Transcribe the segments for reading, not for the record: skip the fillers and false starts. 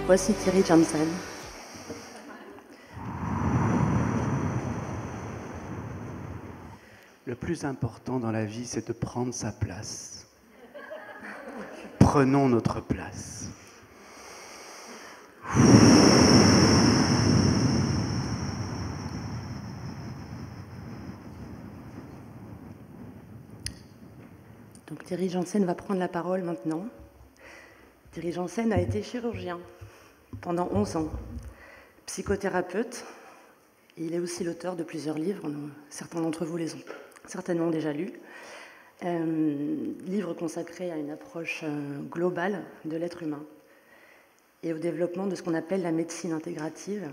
Voici Thierry Janssen. Le plus important dans la vie, c'est de prendre sa place. Prenons notre place. Donc Thierry Janssen va prendre la parole maintenant. Thierry Janssen a été chirurgien pendant 11 ans, psychothérapeute. Il est aussi l'auteur de plusieurs livres, certains d'entre vous les ont certainement déjà lus. Livres consacrés à une approche globale de l'être humain et au développement de ce qu'on appelle la médecine intégrative.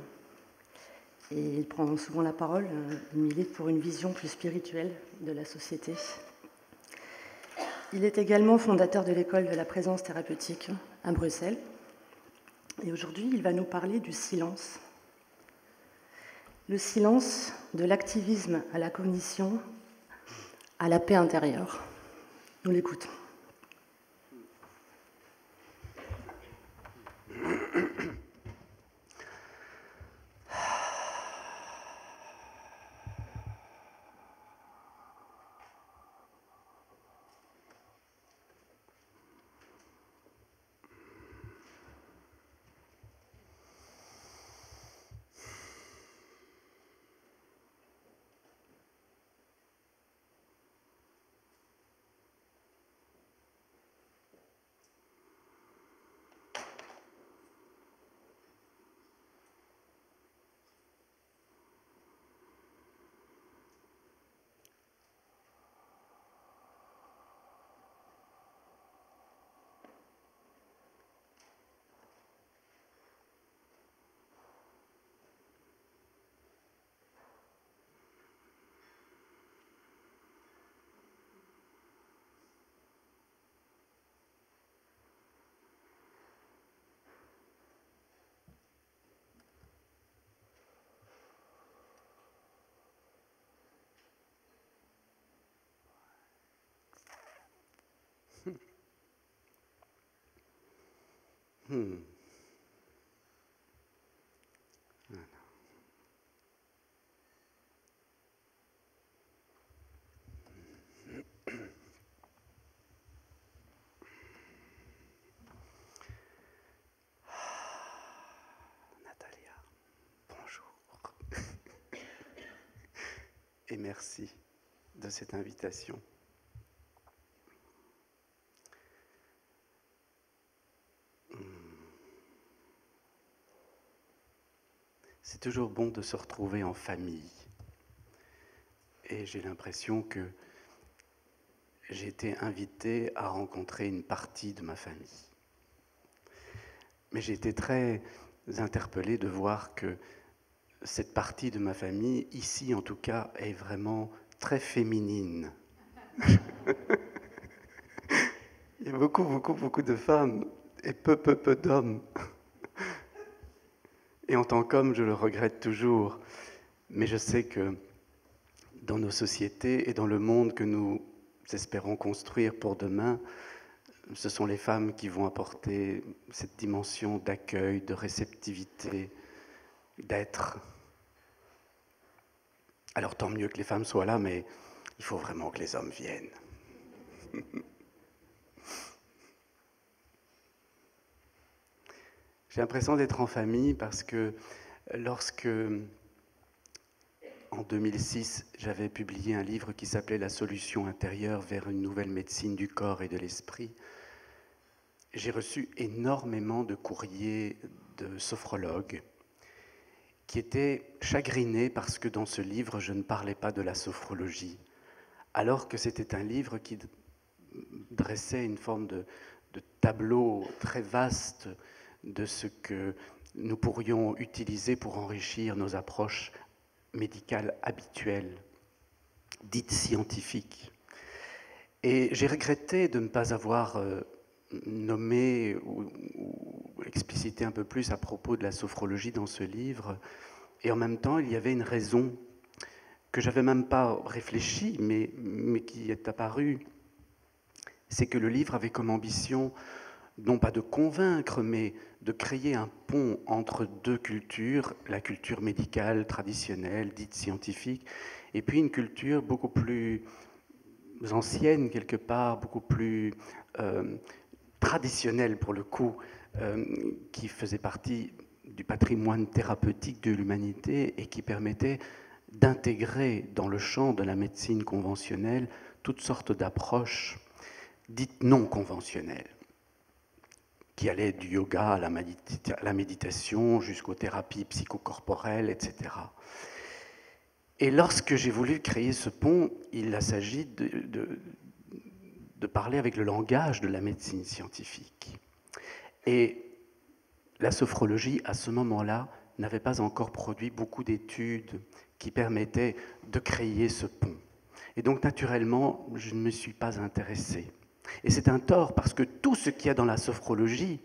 Et il prend souvent la parole, il milite pour une vision plus spirituelle de la société. Il est également fondateur de l'école de la présence thérapeutique à Bruxelles. Et aujourd'hui, il va nous parler du silence. Le silence de l'activisme à la cognition, à la paix intérieure. Nous l'écoutons. Natalia, bonjour. Et merci de cette invitation. C'est toujours bon de se retrouver en famille. Et j'ai l'impression que j'ai été invité à rencontrer une partie de ma famille. Mais j'ai été très interpellé de voir que cette partie de ma famille, ici en tout cas, est vraiment très féminine. Il y a beaucoup de femmes et peu d'hommes. Et en tant qu'homme, je le regrette toujours. Mais je sais que dans nos sociétés et dans le monde que nous espérons construire pour demain, ce sont les femmes qui vont apporter cette dimension d'accueil, de réceptivité, d'être. Alors tant mieux que les femmes soient là, mais il faut vraiment que les hommes viennent. J'ai l'impression d'être en famille parce que lorsque, en 2006, j'avais publié un livre qui s'appelait « La solution intérieure vers une nouvelle médecine du corps et de l'esprit », j'ai reçu énormément de courriers de sophrologues qui étaient chagrinés parce que dans ce livre, je ne parlais pas de la sophrologie, alors que c'était un livre qui dressait une forme de tableau très vaste de ce que nous pourrions utiliser pour enrichir nos approches médicales habituelles, dites scientifiques. Et j'ai regretté de ne pas avoir nommé ou explicité un peu plus à propos de la sophrologie dans ce livre. Et en même temps, il y avait une raison que je n'avais même pas réfléchie, mais qui est apparue. C'est que le livre avait comme ambition non pas de convaincre, mais de créer un pont entre deux cultures, la culture médicale traditionnelle, dite scientifique, et puis une culture beaucoup plus ancienne quelque part, beaucoup plus traditionnelle pour le coup, qui faisait partie du patrimoine thérapeutique de l'humanité et qui permettait d'intégrer dans le champ de la médecine conventionnelle toutes sortes d'approches dites non conventionnelles, qui allaient du yoga à la méditation jusqu'aux thérapies psychocorporelles, etc. Et lorsque j'ai voulu créer ce pont, il a s'agi de parler avec le langage de la médecine scientifique. Et la sophrologie, à ce moment-là, n'avait pas encore produit beaucoup d'études qui permettaient de créer ce pont. Et donc, naturellement, je ne me suis pas intéressé. Et c'est un tort, parce que tout ce qu'il y a dans la sophrologie,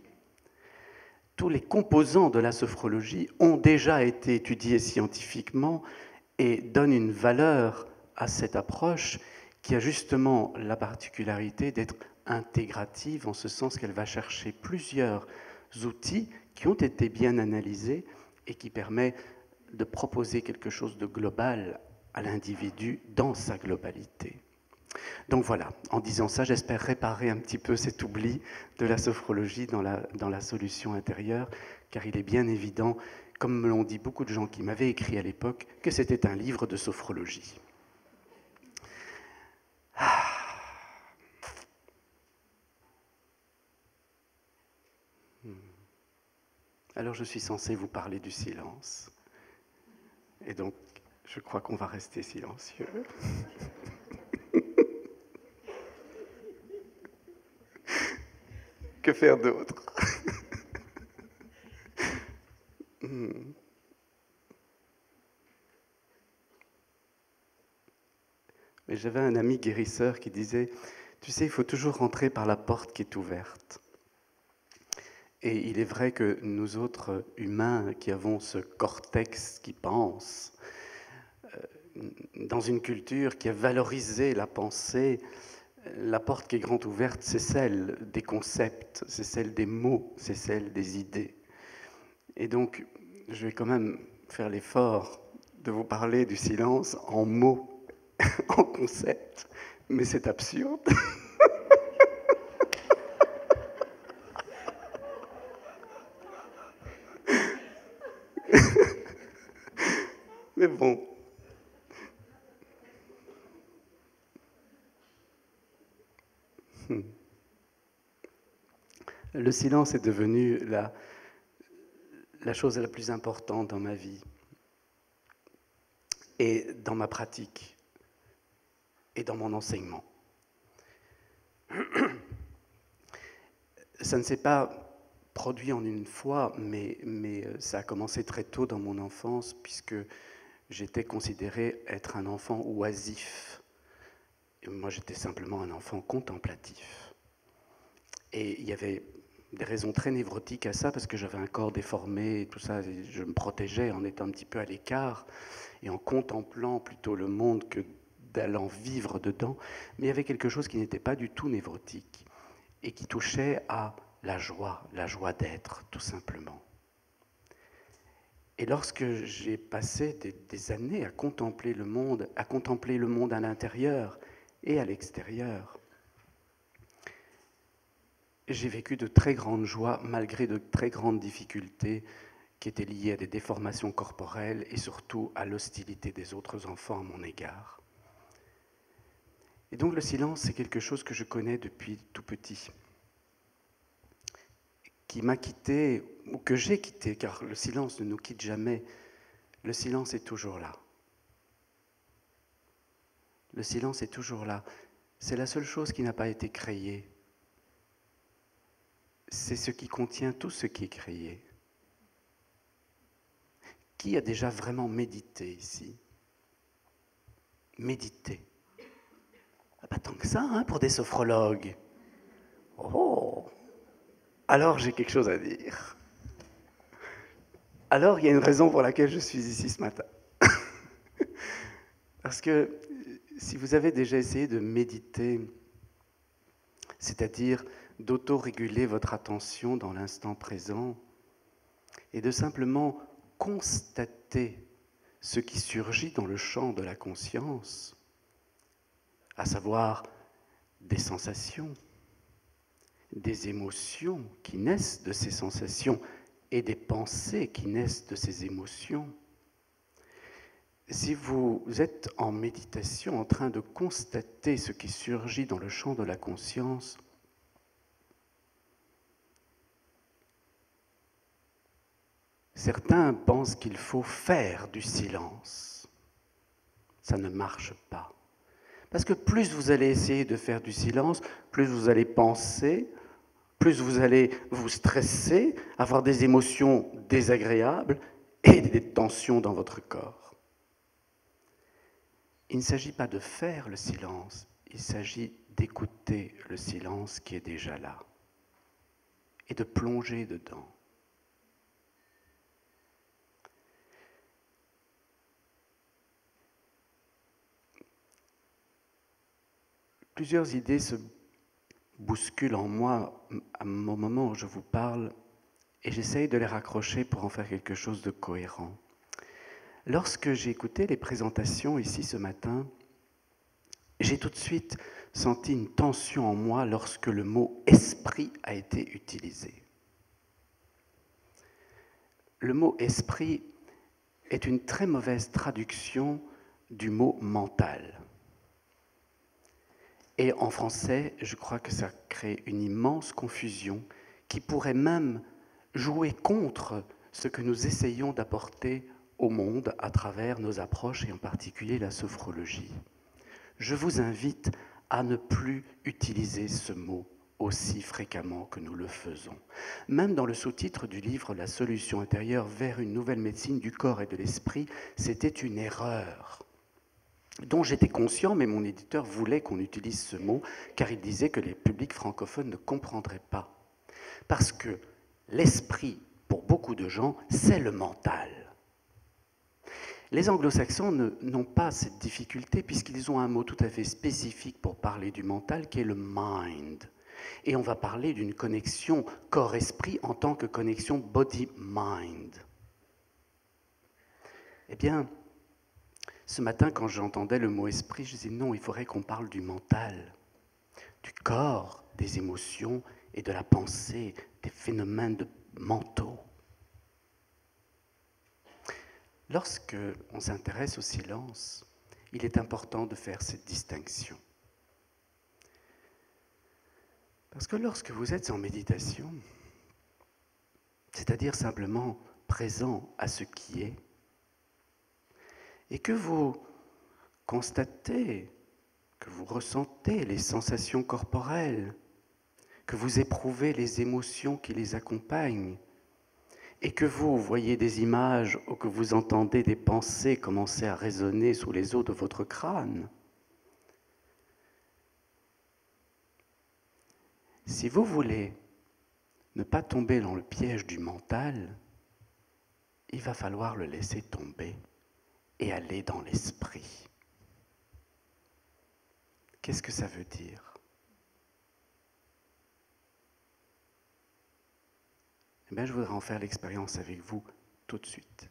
tous les composants de la sophrologie ont déjà été étudiés scientifiquement et donnent une valeur à cette approche qui a justement la particularité d'être intégrative, en ce sens qu'elle va chercher plusieurs outils qui ont été bien analysés et qui permet de proposer quelque chose de global à l'individu dans sa globalité. Donc voilà, en disant ça, j'espère réparer un petit peu cet oubli de la sophrologie dans la solution intérieure, car il est bien évident, comme me l'ont dit beaucoup de gens qui m'avaient écrit à l'époque, que c'était un livre de sophrologie. Alors je suis censé vous parler du silence. Et donc, je crois qu'on va rester silencieux. Que faire d'autre? Mais j'avais un ami guérisseur qui disait, tu sais, il faut toujours rentrer par la porte qui est ouverte. Et il est vrai que nous autres humains qui avons ce cortex qui pense, dans une culture qui a valorisé la pensée, la porte qui est grande ouverte, c'est celle des concepts, c'est celle des mots, c'est celle des idées. Et donc, je vais quand même faire l'effort de vous parler du silence en mots, en concepts, mais c'est absurde. Mais bon. Le silence est devenu la chose la plus importante dans ma vie et dans ma pratique et dans mon enseignement. Ça ne s'est pas produit en une fois, mais ça a commencé très tôt dans mon enfance, puisque j'étais considéré être un enfant oisif. Et moi, j'étais simplement un enfant contemplatif. Et il y avait des raisons très névrotiques à ça, parce que j'avais un corps déformé et tout ça, et je me protégeais en étant un petit peu à l'écart et en contemplant plutôt le monde que d'allant vivre dedans. Mais il y avait quelque chose qui n'était pas du tout névrotique et qui touchait à la joie d'être, tout simplement. Et lorsque j'ai passé des années à contempler le monde à l'intérieur et à l'extérieur, j'ai vécu de très grandes joies malgré de très grandes difficultés qui étaient liées à des déformations corporelles et surtout à l'hostilité des autres enfants à mon égard. Et donc le silence, c'est quelque chose que je connais depuis tout petit, qui m'a quitté, ou que j'ai quitté, car le silence ne nous quitte jamais. Le silence est toujours là. Le silence est toujours là. C'est la seule chose qui n'a pas été créée. C'est ce qui contient tout ce qui est créé. Qui a déjà vraiment médité ici? Méditer. Ah, pas tant que ça, hein, pour des sophrologues. Oh! Alors j'ai quelque chose à dire. Alors il y a une raison pour laquelle je suis ici ce matin. Parce que si vous avez déjà essayé de méditer, c'est-à-dire d'auto-réguler votre attention dans l'instant présent, et de simplement constater ce qui surgit dans le champ de la conscience, à savoir des sensations, des émotions qui naissent de ces sensations et des pensées qui naissent de ces émotions. Si vous êtes en méditation en train de constater ce qui surgit dans le champ de la conscience, certains pensent qu'il faut faire du silence. Ça ne marche pas. Parce que plus vous allez essayer de faire du silence, plus vous allez penser, plus vous allez vous stresser, avoir des émotions désagréables et des tensions dans votre corps. Il ne s'agit pas de faire le silence, il s'agit d'écouter le silence qui est déjà là et de plonger dedans. Plusieurs idées se bousculent en moi au moment où je vous parle et j'essaye de les raccrocher pour en faire quelque chose de cohérent. Lorsque j'ai écouté les présentations ici ce matin, j'ai tout de suite senti une tension en moi lorsque le mot « esprit » a été utilisé. Le mot « esprit » est une très mauvaise traduction du mot « mental ». Et en français, je crois que ça crée une immense confusion qui pourrait même jouer contre ce que nous essayons d'apporter au monde à travers nos approches et en particulier la sophrologie. Je vous invite à ne plus utiliser ce mot aussi fréquemment que nous le faisons. Même dans le sous-titre du livre « La solution intérieure vers une nouvelle médecine du corps et de l'esprit », c'était une erreur dont j'étais conscient, mais mon éditeur voulait qu'on utilise ce mot, car il disait que les publics francophones ne comprendraient pas. Parce que l'esprit, pour beaucoup de gens, c'est le mental. Les anglo-saxons n'ont pas cette difficulté, puisqu'ils ont un mot tout à fait spécifique pour parler du mental, qui est le mind. Et on va parler d'une connexion corps-esprit en tant que connexion body-mind. Eh bien, ce matin, quand j'entendais le mot esprit, je disais non, il faudrait qu'on parle du mental, du corps, des émotions et de la pensée, des phénomènes mentaux. Lorsque on s'intéresse au silence, il est important de faire cette distinction. Parce que lorsque vous êtes en méditation, c'est-à-dire simplement présent à ce qui est, et que vous constatez, que vous ressentez les sensations corporelles, que vous éprouvez les émotions qui les accompagnent, et que vous voyez des images ou que vous entendez des pensées commencer à résonner sous les os de votre crâne, si vous voulez ne pas tomber dans le piège du mental, il va falloir le laisser tomber et aller dans l'esprit. Qu'est-ce que ça veut dire? Eh bien, je voudrais en faire l'expérience avec vous tout de suite.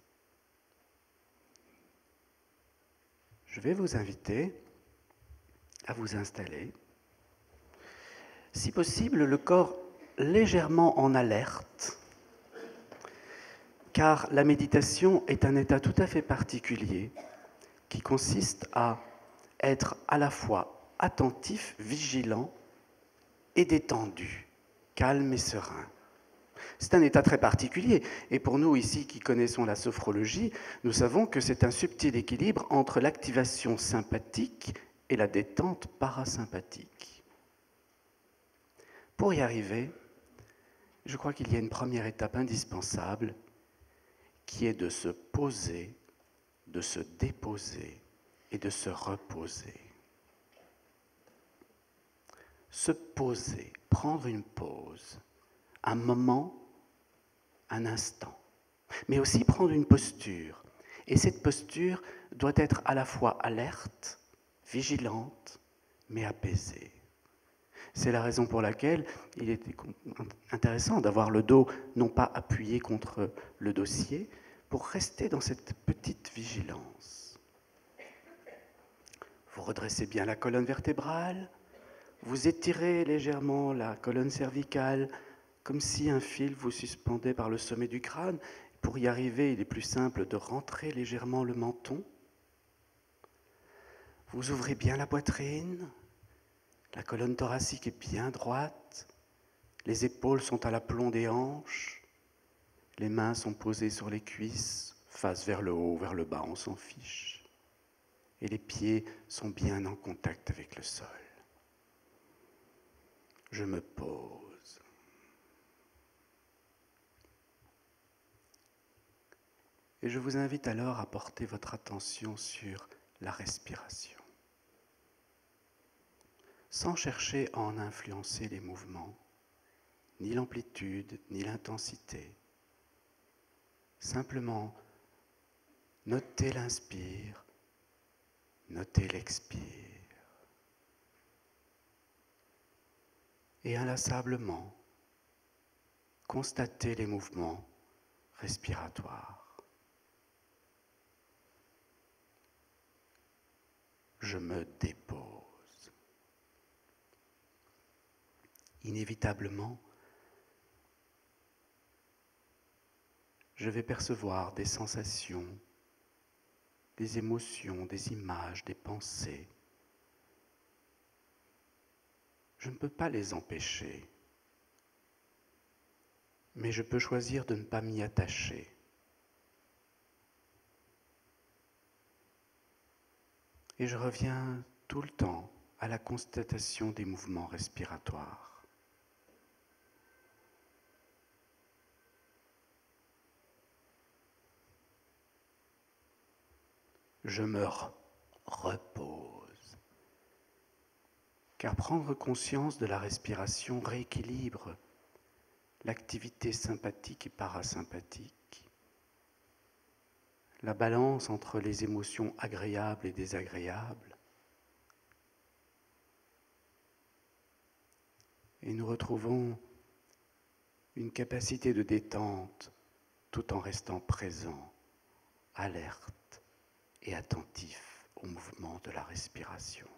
Je vais vous inviter à vous installer. Si possible, le corps légèrement en alerte, car la méditation est un état tout à fait particulier qui consiste à être à la fois attentif, vigilant et détendu, calme et serein. C'est un état très particulier, et pour nous ici qui connaissons la sophrologie, nous savons que c'est un subtil équilibre entre l'activation sympathique et la détente parasympathique. Pour y arriver, je crois qu'il y a une première étape indispensable qui est de se poser, de se déposer et de se reposer. Se poser, prendre une pause, un moment, un instant, mais aussi prendre une posture. Et cette posture doit être à la fois alerte, vigilante, mais apaisée. C'est la raison pour laquelle il était intéressant d'avoir le dos non pas appuyé contre le dossier, pour rester dans cette petite vigilance. Vous redressez bien la colonne vertébrale, vous étirez légèrement la colonne cervicale, comme si un fil vous suspendait par le sommet du crâne. Pour y arriver, il est plus simple de rentrer légèrement le menton. Vous ouvrez bien la poitrine, la colonne thoracique est bien droite, les épaules sont à l'aplomb des hanches, les mains sont posées sur les cuisses, face vers le haut, vers le bas, on s'en fiche. Et les pieds sont bien en contact avec le sol. Je me pose. Et je vous invite alors à porter votre attention sur la respiration, sans chercher à en influencer les mouvements, ni l'amplitude, ni l'intensité. Simplement, notez l'inspire, notez l'expire. Et inlassablement, constatez les mouvements respiratoires. Je me dépose. Inévitablement, je vais percevoir des sensations, des émotions, des images, des pensées. Je ne peux pas les empêcher, mais je peux choisir de ne pas m'y attacher. Et je reviens tout le temps à la constatation des mouvements respiratoires. Je me repose. Car prendre conscience de la respiration rééquilibre l'activité sympathique et parasympathique, la balance entre les émotions agréables et désagréables. Et nous retrouvons une capacité de détente tout en restant présent, alerte et attentif au mouvement de la respiration.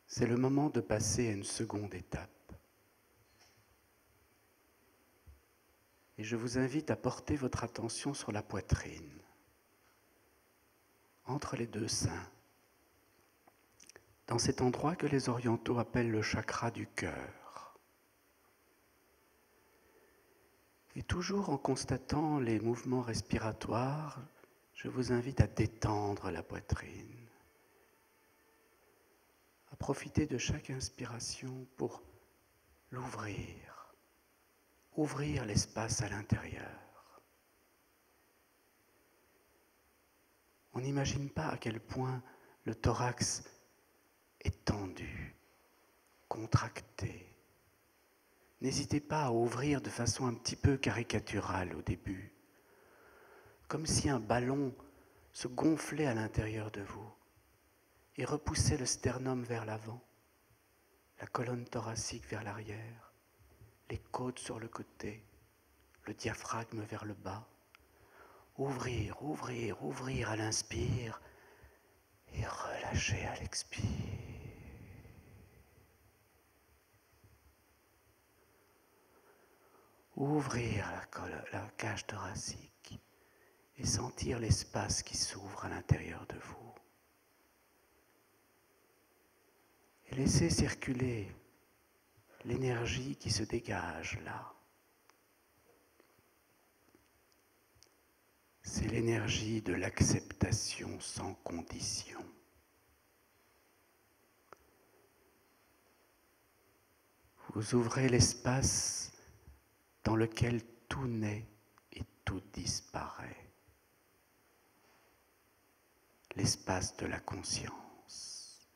C'est le moment de passer à une seconde étape. Et je vous invite à porter votre attention sur la poitrine, entre les deux seins, dans cet endroit que les orientaux appellent le chakra du cœur. Et toujours en constatant les mouvements respiratoires, je vous invite à détendre la poitrine, à profiter de chaque inspiration pour l'ouvrir, ouvrir l'espace à l'intérieur. On n'imagine pas à quel point le thorax est tendu, contracté. N'hésitez pas à ouvrir de façon un petit peu caricaturale au début, comme si un ballon se gonflait à l'intérieur de vous et repoussait le sternum vers l'avant, la colonne thoracique vers l'arrière, les côtes sur le côté, le diaphragme vers le bas. Ouvrir, ouvrir, ouvrir à l'inspire et relâcher à l'expire. Ouvrir la cage thoracique et sentir l'espace qui s'ouvre à l'intérieur de vous. Et laissez circuler l'énergie qui se dégage là. C'est l'énergie de l'acceptation sans condition. Vous ouvrez l'espace dans lequel tout naît et tout disparaît. L'espace de la conscience.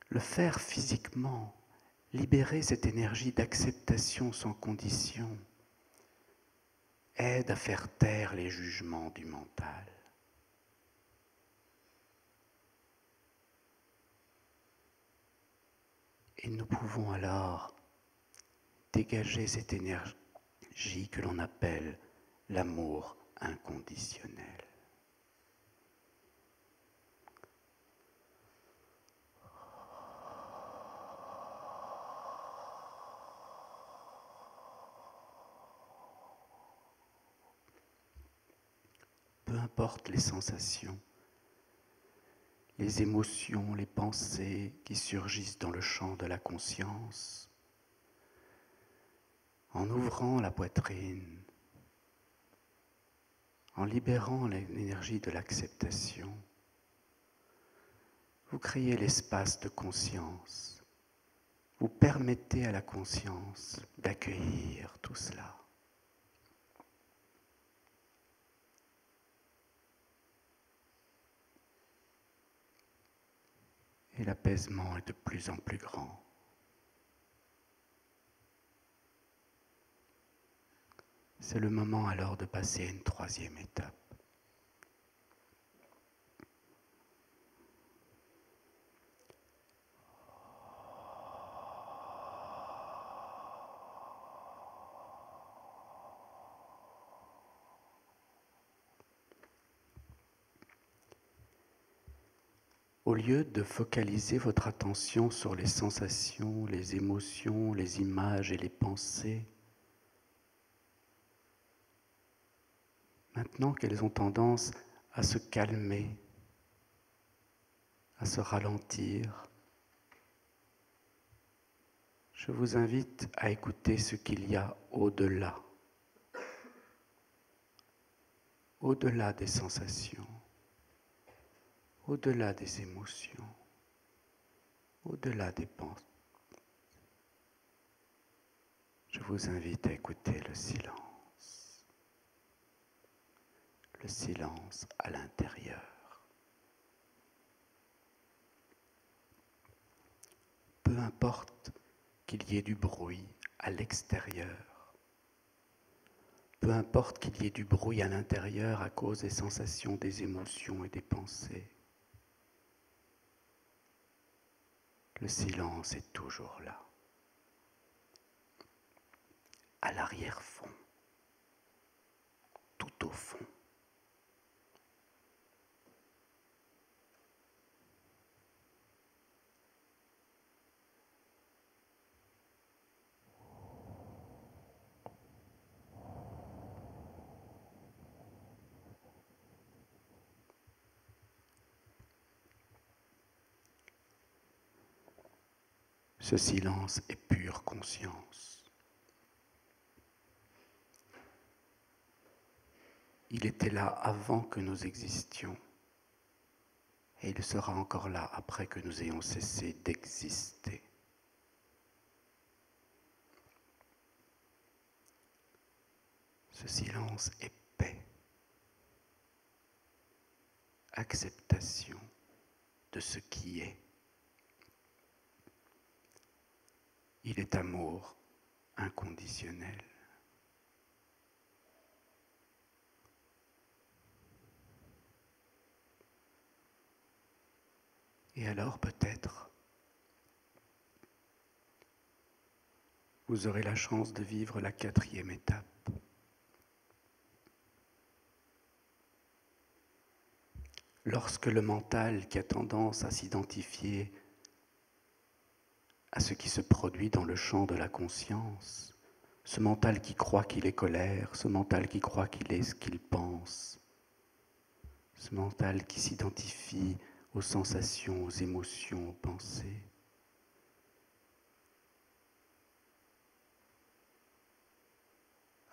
Le faire physiquement, libérer cette énergie d'acceptation sans condition, aide à faire taire les jugements du mental. Et nous pouvons alors dégager cette énergie que l'on appelle l'amour inconditionnel. Peu importe les sensations, les émotions, les pensées qui surgissent dans le champ de la conscience, en ouvrant la poitrine, en libérant l'énergie de l'acceptation, vous créez l'espace de conscience. Vous permettez à la conscience d'accueillir tout cela. Et l'apaisement est de plus en plus grand. C'est le moment alors de passer à une troisième étape. Au lieu de focaliser votre attention sur les sensations, les émotions, les images et les pensées, maintenant qu'elles ont tendance à se calmer, à se ralentir, je vous invite à écouter ce qu'il y a au-delà, au-delà des sensations, au-delà des émotions, au-delà des pensées. Je vous invite à écouter le silence à l'intérieur. Peu importe qu'il y ait du bruit à l'extérieur, peu importe qu'il y ait du bruit à l'intérieur à cause des sensations, des émotions et des pensées, le silence est toujours là, à l'arrière-fond, tout au fond. Ce silence est pure conscience. Il était là avant que nous existions et il sera encore là après que nous ayons cessé d'exister. Ce silence est paix, acceptation de ce qui est. Il est amour inconditionnel. Et alors peut-être, vous aurez la chance de vivre la quatrième étape. Lorsque le mental qui a tendance à s'identifier à ce qui se produit dans le champ de la conscience, ce mental qui croit qu'il est colère, ce mental qui croit qu'il est ce qu'il pense, ce mental qui s'identifie aux sensations, aux émotions, aux pensées.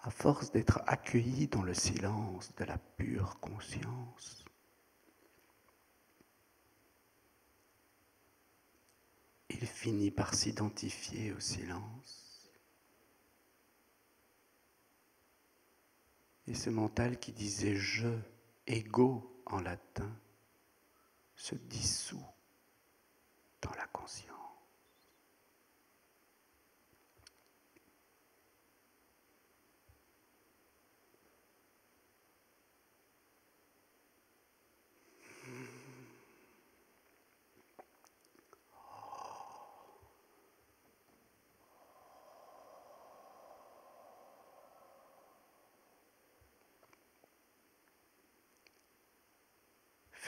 À force d'être accueilli dans le silence de la pure conscience, il finit par s'identifier au silence. Et ce mental qui disait « je », ego en latin, se dissout dans la conscience.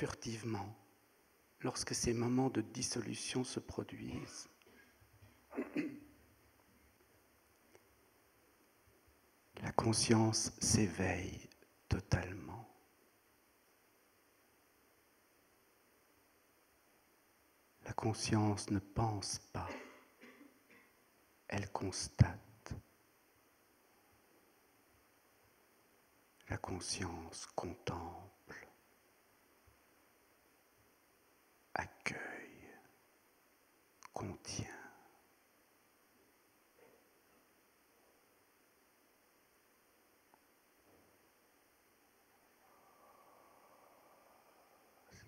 furtivement, lorsque ces moments de dissolution se produisent. La conscience s'éveille totalement. La conscience ne pense pas, elle constate. La conscience contemple, accueille, contient.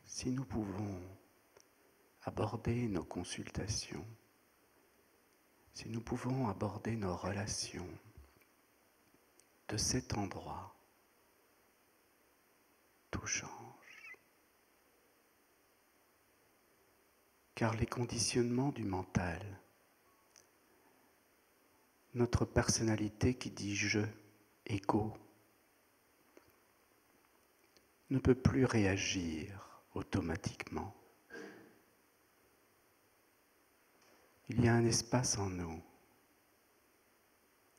Si nous pouvons aborder nos consultations, si nous pouvons aborder nos relations de cet endroit, tout change. Car les conditionnements du mental, notre personnalité qui dit je, ego, ne peut plus réagir automatiquement. Il y a un espace en nous.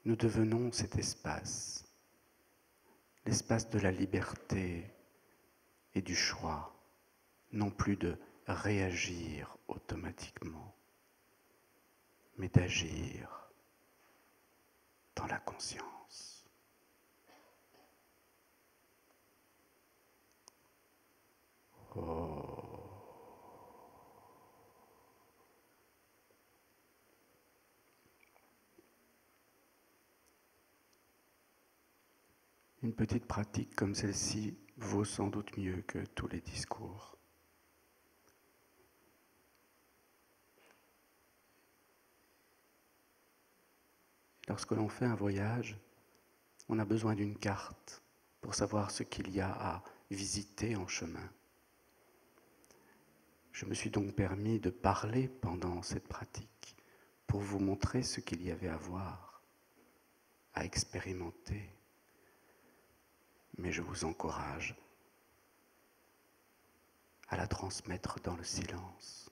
Nous devenons cet espace, l'espace de la liberté et du choix, non plus de réagir automatiquement, mais d'agir dans la conscience. Oh. Une petite pratique comme celle-ci vaut sans doute mieux que tous les discours. Lorsque l'on fait un voyage, on a besoin d'une carte pour savoir ce qu'il y a à visiter en chemin. Je me suis donc permis de parler pendant cette pratique pour vous montrer ce qu'il y avait à voir, à expérimenter. Mais je vous encourage à la transmettre dans le silence.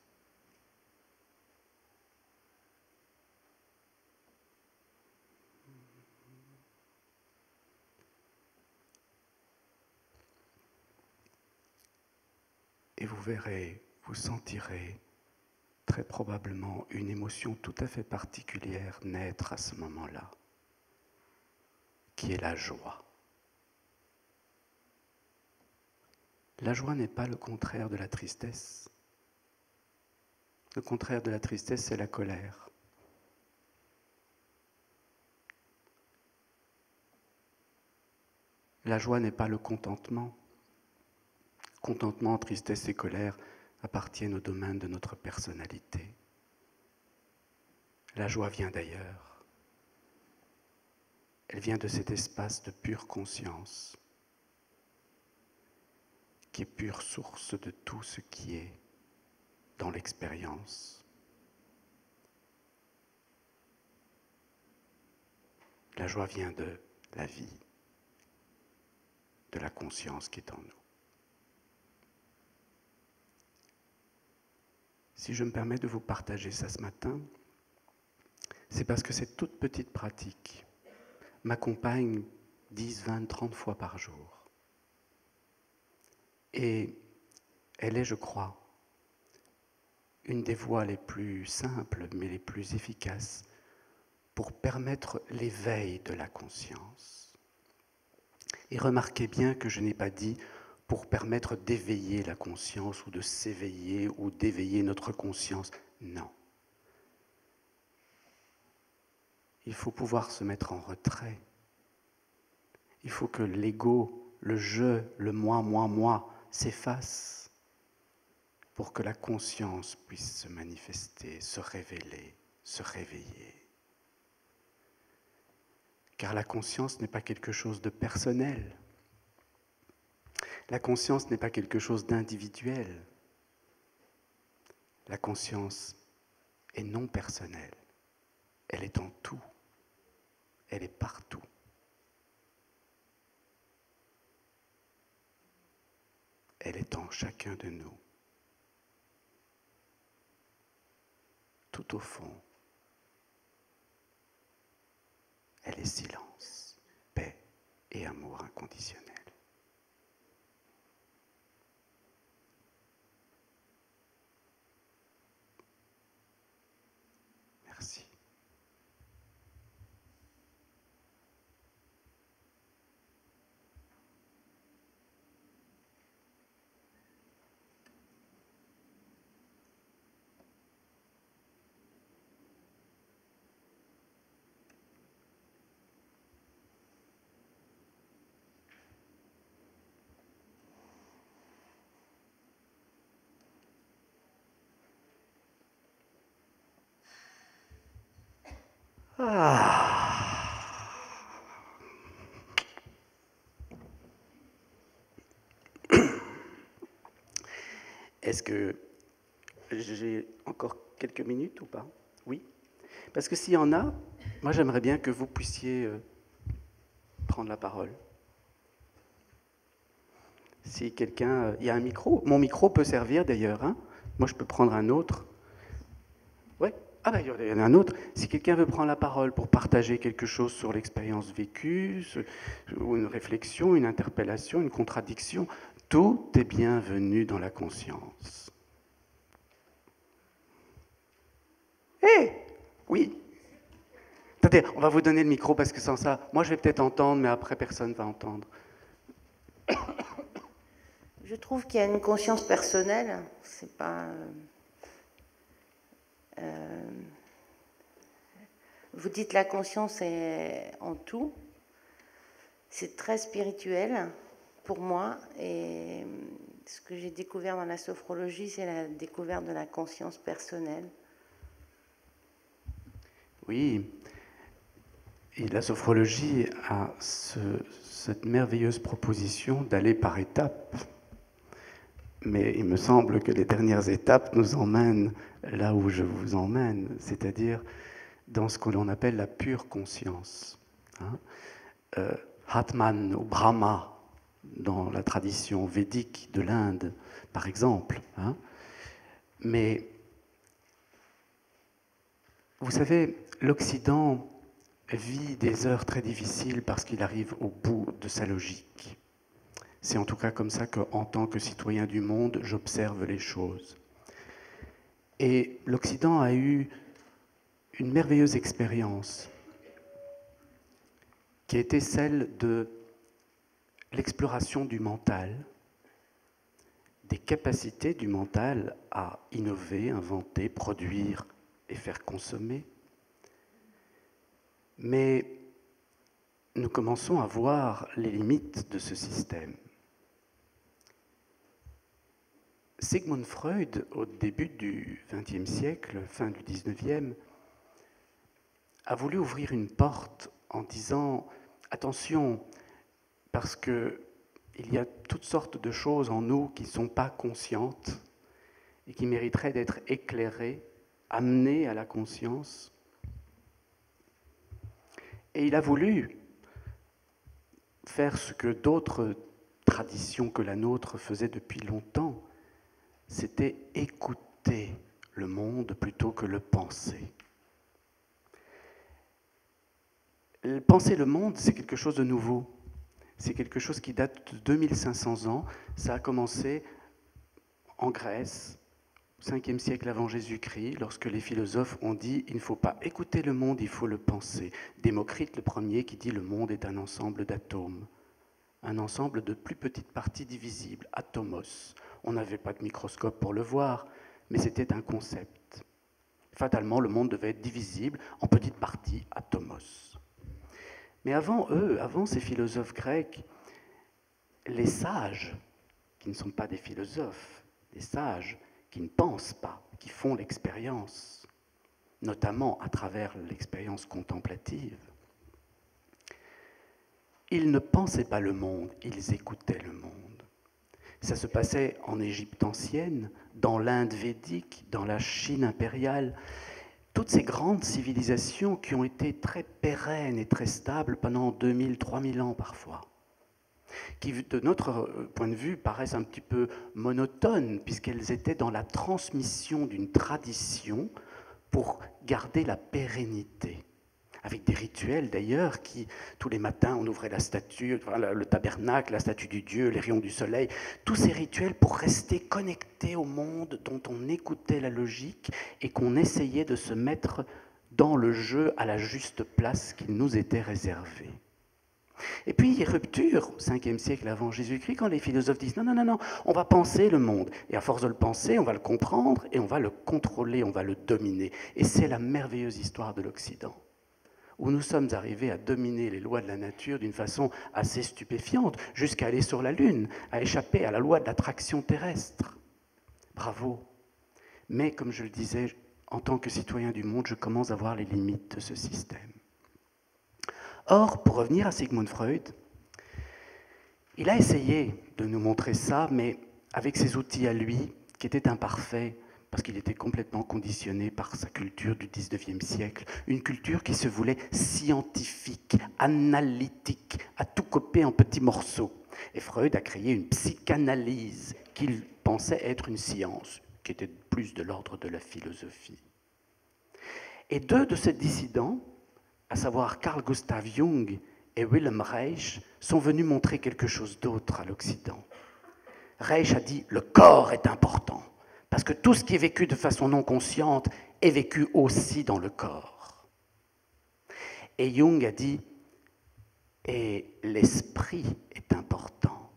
Et vous verrez, vous sentirez très probablement une émotion tout à fait particulière naître à ce moment-là, qui est la joie. La joie n'est pas le contraire de la tristesse. Le contraire de la tristesse, c'est la colère. La joie n'est pas le contentement. Contentement, tristesse et colère appartiennent au domaine de notre personnalité. La joie vient d'ailleurs. Elle vient de cet espace de pure conscience, qui est pure source de tout ce qui est dans l'expérience. La joie vient de la vie, de la conscience qui est en nous. Si je me permets de vous partager ça ce matin, c'est parce que cette toute petite pratique m'accompagne 10, 20, 30 fois par jour. Et elle est, je crois, une des voies les plus simples, mais les plus efficaces pour permettre l'éveil de la conscience. Et remarquez bien que je n'ai pas dit pour permettre d'éveiller la conscience ou de s'éveiller ou d'éveiller notre conscience. Non. Il faut pouvoir se mettre en retrait. Il faut que l'ego, le je, le moi s'efface pour que la conscience puisse se manifester, se révéler, se réveiller. Car la conscience n'est pas quelque chose de personnel. La conscience n'est pas quelque chose d'individuel. La conscience est non personnelle. Elle est en tout. Elle est partout. elle est en chacun de nous. Tout au fond, elle est silence, paix et amour inconditionnel. Merci. Est-ce que j'ai encore quelques minutes ou pas? Oui? Parce que s'il y en a, moi j'aimerais bien que vous puissiez prendre la parole. Si quelqu'un... il y a un micro. Mon micro peut servir d'ailleurs. Hein? Moi je peux prendre un autre. Oui? Ah ben il y en a un autre. Si quelqu'un veut prendre la parole pour partager quelque chose sur l'expérience vécue, ou une réflexion, une interpellation, une contradiction, tout est bienvenu dans la conscience. Oui. Attendez, on va vous donner le micro parce que sans ça, moi je vais peut-être entendre, mais après personne ne va entendre. Je trouve qu'il y a une conscience personnelle. C'est pas. Vous dites la conscience est en tout. C'est très spirituel pour moi. Et ce que j'ai découvert dans la sophrologie, c'est la découverte de la conscience personnelle. Oui, et la sophrologie a cette merveilleuse proposition d'aller par étapes. Mais il me semble que les dernières étapes nous emmènent là où je vous emmène, c'est-à-dire dans ce que l'on appelle la pure conscience. Hein? Atman ou Brahma, dans la tradition védique de l'Inde, par exemple. Hein? Mais vous savez, l'Occident vit des heures très difficiles parce qu'il arrive au bout de sa logique. C'est en tout cas comme ça qu'en tant que citoyen du monde, j'observe les choses. Et l'Occident a eu une merveilleuse expérience qui a été celle de l'exploration du mental, des capacités du mental à innover, inventer, produire et faire consommer. Mais nous commençons à voir les limites de ce système. Sigmund Freud, au début du XXe siècle, fin du XIXe, a voulu ouvrir une porte en disant « Attention, parce qu'il y a toutes sortes de choses en nous qui ne sont pas conscientes et qui mériteraient d'être éclairées, amenées à la conscience. » Et il a voulu faire ce que d'autres traditions que la nôtre faisaient depuis longtemps, c'était écouter le monde plutôt que le penser. Penser le monde, c'est quelque chose de nouveau. C'est quelque chose qui date de 2500 ans. Ça a commencé en Grèce, au 5e siècle avant Jésus-Christ, lorsque les philosophes ont dit « il ne faut pas écouter le monde, il faut le penser ». Démocrite, le premier, qui dit « le monde est un ensemble d'atomes ». Un ensemble de plus petites parties divisibles, atomos. On n'avait pas de microscope pour le voir, mais c'était un concept. Fatalement, le monde devait être divisible en petites parties, atomos. Mais avant eux, avant ces philosophes grecs, les sages, qui ne sont pas des philosophes, des sages qui ne pensent pas, qui font l'expérience, notamment à travers l'expérience contemplative, ils ne pensaient pas le monde, ils écoutaient le monde. Ça se passait en Égypte ancienne, dans l'Inde védique, dans la Chine impériale. Toutes ces grandes civilisations qui ont été très pérennes et très stables pendant 2000, 3000 ans parfois. qui, de notre point de vue, paraissent un petit peu monotones, puisqu'elles étaient dans la transmission d'une tradition pour garder la pérennité. Avec des rituels d'ailleurs qui, tous les matins, on ouvrait la statue, le tabernacle, la statue du Dieu, les rayons du soleil, tous ces rituels pour rester connectés au monde dont on écoutait la logique et qu'on essayait de se mettre dans le jeu à la juste place qu'il nous était réservé. Et puis, rupture, au 5e siècle avant Jésus-Christ, quand les philosophes disent non, non, non, non, on va penser le monde. Et à force de le penser, on va le comprendre et on va le contrôler, on va le dominer. Et c'est la merveilleuse histoire de l'Occident, où nous sommes arrivés à dominer les lois de la nature d'une façon assez stupéfiante, jusqu'à aller sur la Lune, à échapper à la loi de l'attraction terrestre. Bravo. Mais, comme je le disais, en tant que citoyen du monde, je commence à voir les limites de ce système. Or, pour revenir à Sigmund Freud, il a essayé de nous montrer ça, mais avec ses outils à lui, qui étaient imparfaits, parce qu'il était complètement conditionné par sa culture du 19e siècle, une culture qui se voulait scientifique, analytique, à tout couper en petits morceaux. Et Freud a créé une psychanalyse qu'il pensait être une science, qui était plus de l'ordre de la philosophie. Et deux de ces dissidents, à savoir Carl Gustav Jung et Wilhelm Reich, sont venus montrer quelque chose d'autre à l'Occident. Reich a dit « le corps est important ». Parce que tout ce qui est vécu de façon non consciente est vécu aussi dans le corps. Et Jung a dit, et l'esprit est important.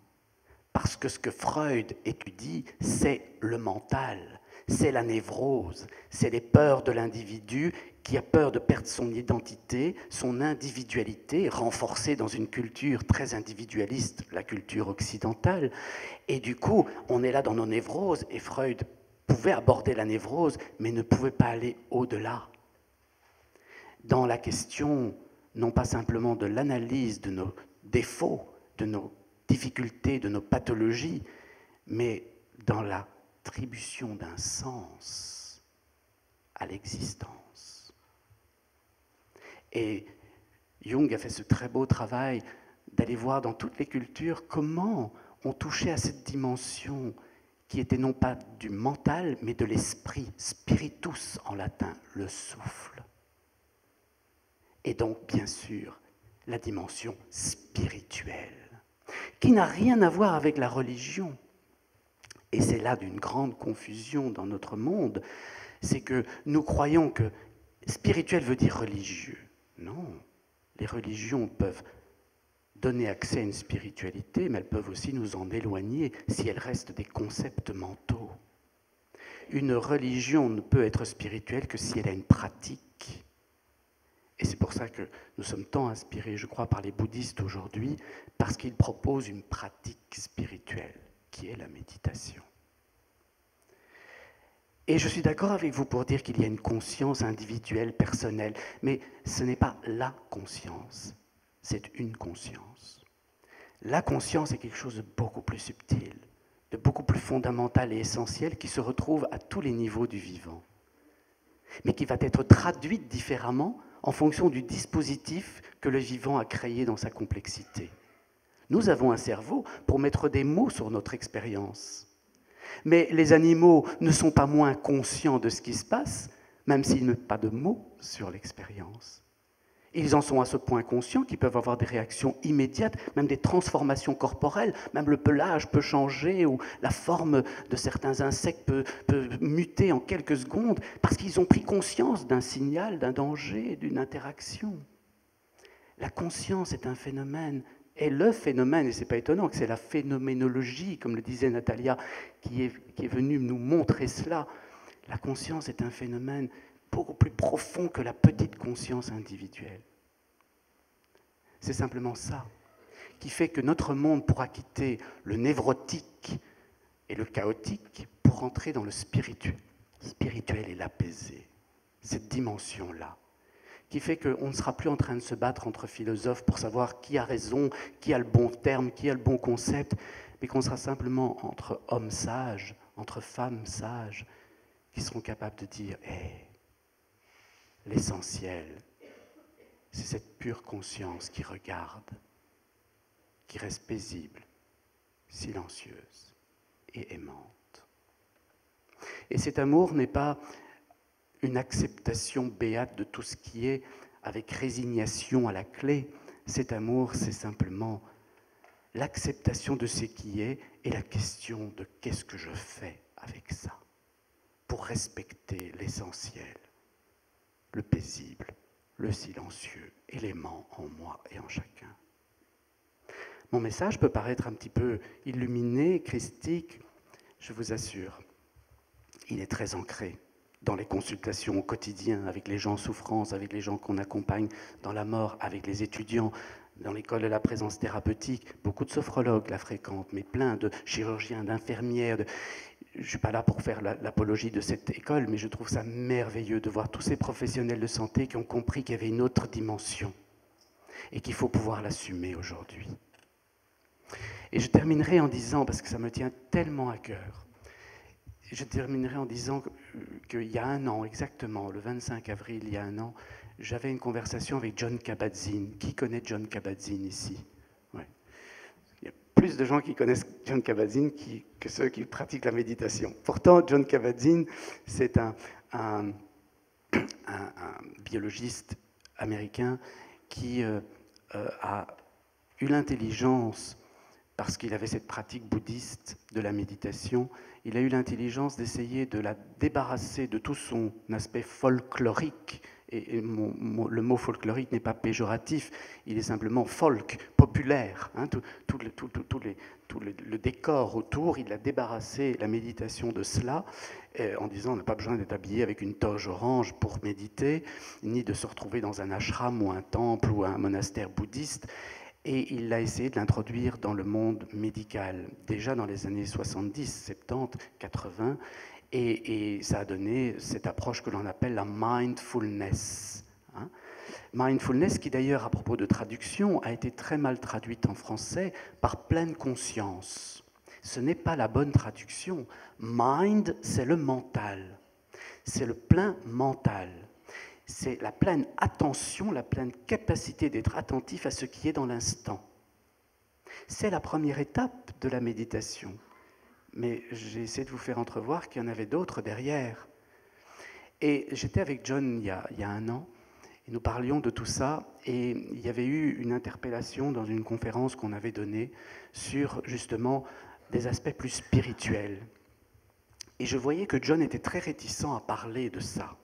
Parce que ce que Freud étudie, c'est le mental, c'est la névrose, c'est les peurs de l'individu qui a peur de perdre son identité, son individualité, renforcée dans une culture très individualiste, la culture occidentale. Et du coup, on est là dans nos névroses, et Freud pouvait aborder la névrose, mais ne pouvait pas aller au-delà. Dans la question, non pas simplement de l'analyse de nos défauts, de nos difficultés, de nos pathologies, mais dans l'attribution d'un sens à l'existence. Et Jung a fait ce très beau travail d'aller voir dans toutes les cultures comment on touchait à cette dimension qui était non pas du mental, mais de l'esprit, spiritus en latin, le souffle. Et donc, bien sûr, la dimension spirituelle, qui n'a rien à voir avec la religion. Et c'est là d'une grande confusion dans notre monde, c'est que nous croyons que spirituel veut dire religieux. Non, les religions peuvent donner accès à une spiritualité, mais elles peuvent aussi nous en éloigner si elles restent des concepts mentaux. Une religion ne peut être spirituelle que si elle a une pratique. Et c'est pour ça que nous sommes tant inspirés, je crois, par les bouddhistes aujourd'hui, parce qu'ils proposent une pratique spirituelle, qui est la méditation. Et je suis d'accord avec vous pour dire qu'il y a une conscience individuelle, personnelle, mais ce n'est pas la conscience. C'est une conscience. La conscience est quelque chose de beaucoup plus subtil, de beaucoup plus fondamental et essentiel qui se retrouve à tous les niveaux du vivant, mais qui va être traduite différemment en fonction du dispositif que le vivant a créé dans sa complexité. Nous avons un cerveau pour mettre des mots sur notre expérience, mais les animaux ne sont pas moins conscients de ce qui se passe, même s'ils ne mettent pas de mots sur l'expérience. Ils en sont à ce point conscients qu'ils peuvent avoir des réactions immédiates, même des transformations corporelles, même le pelage peut changer ou la forme de certains insectes peut muter en quelques secondes parce qu'ils ont pris conscience d'un signal, d'un danger, d'une interaction. La conscience est un phénomène, et le phénomène, et ce n'est pas étonnant que c'est la phénoménologie, comme le disait Natalia, qui est venue nous montrer cela. La conscience est un phénomène beaucoup plus profond que la petite conscience individuelle. C'est simplement ça qui fait que notre monde pourra quitter le névrotique et le chaotique pour entrer dans le spirituel et l'apaisé. Cette dimension-là, qui fait qu'on ne sera plus en train de se battre entre philosophes pour savoir qui a raison, qui a le bon terme, qui a le bon concept, mais qu'on sera simplement entre hommes sages, entre femmes sages, qui seront capables de dire « Hey, l'essentiel, c'est cette pure conscience qui regarde qui reste paisible, silencieuse et aimante. Et cet amour n'est pas une acceptation béate de tout ce qui est avec résignation à la clé. Cet amour, c'est simplement l'acceptation de ce qui est et la question de qu'est-ce que je fais avec ça pour respecter l'essentiel, le paisible, le silencieux, élément en moi et en chacun. Mon message peut paraître un petit peu illuminé, christique, je vous assure. Il est très ancré dans les consultations au quotidien, avec les gens en souffrance, avec les gens qu'on accompagne dans la mort, avec les étudiants, dans l'école de la présence thérapeutique. Beaucoup de sophrologues la fréquentent, mais plein de chirurgiens, d'infirmières. Je ne suis pas là pour faire l'apologie de cette école, mais je trouve ça merveilleux de voir tous ces professionnels de santé qui ont compris qu'il y avait une autre dimension et qu'il faut pouvoir l'assumer aujourd'hui. Et je terminerai en disant, parce que ça me tient tellement à cœur, je terminerai en disant qu'il y a un an, exactement, le 25 avril, il y a un an, j'avais une conversation avec Jon Kabat-Zinn. Qui connaît Jon Kabat-Zinn ici? Ouais. Il y a plus de gens qui connaissent Jon Kabat-Zinn que ceux qui pratiquent la méditation. Pourtant, Jon Kabat-Zinn, c'est un biologiste américain qui a eu l'intelligence, parce qu'il avait cette pratique bouddhiste de la méditation, il a eu l'intelligence d'essayer de la débarrasser de tout son aspect folklorique. Et le mot folklorique n'est pas péjoratif, il est simplement folk, populaire. Hein, le décor autour, il a débarrassé la méditation de cela, en disant on n'a pas besoin d'être habillé avec une toge orange pour méditer, ni de se retrouver dans un ashram ou un temple ou un monastère bouddhiste. Et il a essayé de l'introduire dans le monde médical, déjà dans les années 70, 70, 80, et ça a donné cette approche que l'on appelle la mindfulness. Hein. Mindfulness qui d'ailleurs, à propos de traduction, a été très mal traduite en français par pleine conscience. Ce n'est pas la bonne traduction. Mind, c'est le mental. C'est le plein mental. C'est la pleine attention, la pleine capacité d'être attentif à ce qui est dans l'instant. C'est la première étape de la méditation. Mais j'ai essayé de vous faire entrevoir qu'il y en avait d'autres derrière. Et j'étais avec John il y a un an, et nous parlions de tout ça, et il y avait eu une interpellation dans une conférence qu'on avait donnée sur justement des aspects plus spirituels. Et je voyais que John était très réticent à parler de ça.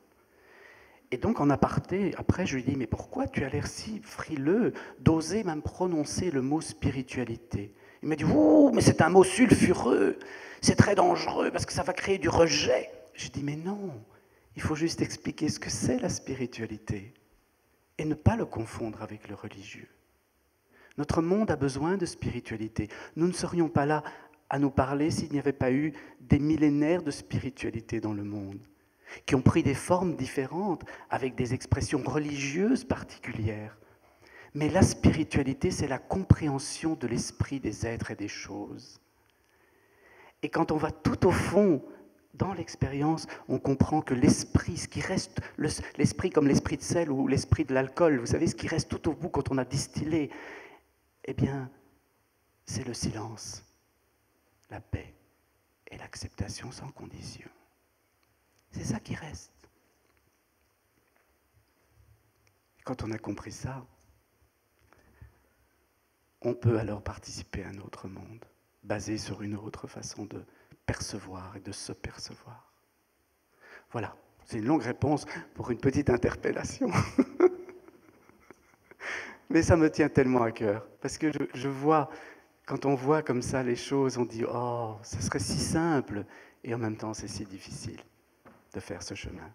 Et donc en aparté, après je lui dis « Mais pourquoi tu as l'air si frileux d'oser même prononcer le mot spiritualité ?» Il m'a dit « Ouh, mais c'est un mot sulfureux, c'est très dangereux parce que ça va créer du rejet. » Je dis « Mais non, il faut juste expliquer ce que c'est la spiritualité et ne pas le confondre avec le religieux. Notre monde a besoin de spiritualité. Nous ne serions pas là à nous parler s'il n'y avait pas eu des millénaires de spiritualité dans le monde, qui ont pris des formes différentes, avec des expressions religieuses particulières. Mais la spiritualité, c'est la compréhension de l'esprit des êtres et des choses. Et quand on va tout au fond dans l'expérience, on comprend que l'esprit, ce qui reste, l'esprit comme l'esprit de sel ou l'esprit de l'alcool, vous savez, ce qui reste tout au bout quand on a distillé, eh bien, c'est le silence, la paix et l'acceptation sans condition. C'est ça qui reste. Quand on a compris ça, on peut alors participer à un autre monde, basé sur une autre façon de percevoir et de se percevoir. Voilà, c'est une longue réponse pour une petite interpellation. Mais ça me tient tellement à cœur, parce que je vois, quand on voit comme ça les choses, on dit « Oh, ça serait si simple !» et en même temps, c'est si difficile de faire ce chemin.